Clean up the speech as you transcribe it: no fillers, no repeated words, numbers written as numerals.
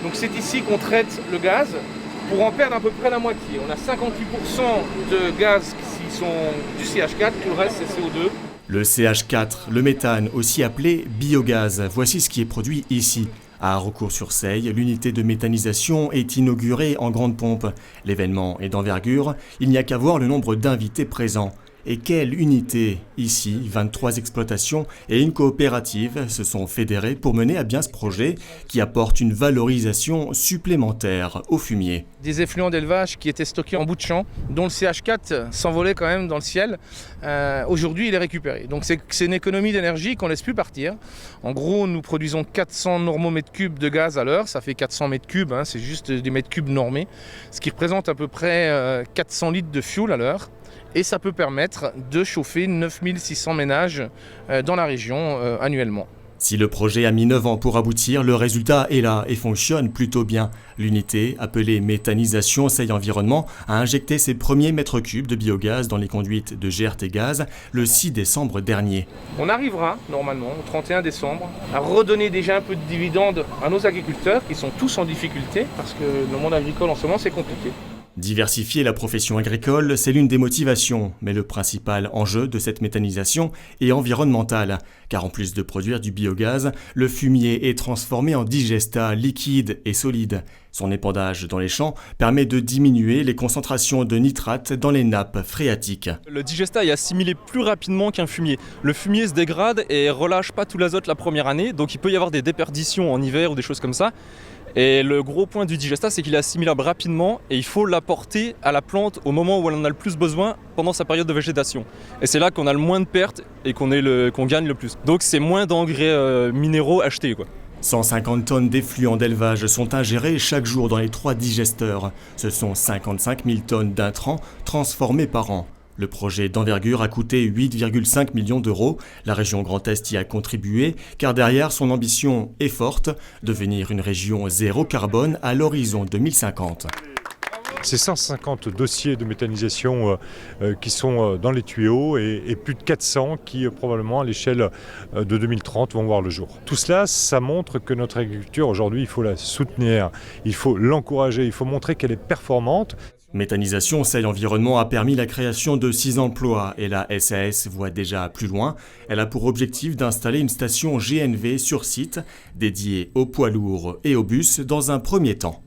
Donc c'est ici qu'on traite le gaz pour en perdre à peu près la moitié. On a 58% de gaz qui sont du CH4, tout le reste c'est CO2. Le CH4, le méthane, aussi appelé biogaz, voici ce qui est produit ici. À Haraucourt-sur-Seille, l'unité de méthanisation est inaugurée en grande pompe. L'événement est d'envergure, il n'y a qu'à voir le nombre d'invités présents. Et quelle unité! Ici, 23 exploitations et une coopérative se sont fédérées pour mener à bien ce projet qui apporte une valorisation supplémentaire au fumier. Des effluents d'élevage qui étaient stockés en bout de champ, dont le CH4 s'envolait quand même dans le ciel, aujourd'hui il est récupéré. Donc c'est une économie d'énergie qu'on ne laisse plus partir. En gros, nous produisons 400 normaux mètres cubes de gaz à l'heure, ça fait 400 mètres cubes, hein, c'est juste des mètres cubes normés, ce qui représente à peu près 400 litres de fuel à l'heure. Et ça peut permettre de chauffer 9600 ménages dans la région annuellement. Si le projet a mis 9 ans pour aboutir, le résultat est là et fonctionne plutôt bien. L'unité, appelée méthanisation Seille Environnement, a injecté ses premiers mètres cubes de biogaz dans les conduites de GRT Gaz le 6 décembre dernier. On arrivera normalement au 31 décembre à redonner déjà un peu de dividendes à nos agriculteurs qui sont tous en difficulté parce que le monde agricole en ce moment c'est compliqué. Diversifier la profession agricole, c'est l'une des motivations, mais le principal enjeu de cette méthanisation est environnemental, car en plus de produire du biogaz, le fumier est transformé en digestat liquide et solide. Son épandage dans les champs permet de diminuer les concentrations de nitrates dans les nappes phréatiques. Le digestat est assimilé plus rapidement qu'un fumier. Le fumier se dégrade et relâche pas tout l'azote la première année, donc il peut y avoir des déperditions en hiver ou des choses comme ça. Et le gros point du digestat, c'est qu'il est assimilable rapidement et il faut l'apporter à la plante au moment où elle en a le plus besoin pendant sa période de végétation. Et c'est là qu'on a le moins de pertes et qu'on gagne le plus. Donc c'est moins d'engrais minéraux achetés, quoi. 150 tonnes d'effluents d'élevage sont ingérées chaque jour dans les 3 digesteurs. Ce sont 55 000 tonnes d'intrants transformés par an. Le projet d'envergure a coûté 8,5 millions d'euros. La région Grand Est y a contribué, car derrière son ambition est forte, devenir une région zéro carbone à l'horizon 2050. C'est 150 dossiers de méthanisation qui sont dans les tuyaux et plus de 400 qui probablement à l'échelle de 2030 vont voir le jour. Tout cela, ça montre que notre agriculture aujourd'hui, il faut la soutenir, il faut l'encourager, il faut montrer qu'elle est performante. Méthanisation Seille Environnement a permis la création de 6 emplois et la SAS voit déjà plus loin. Elle a pour objectif d'installer une station GNV sur site dédiée aux poids lourds et aux bus dans un premier temps.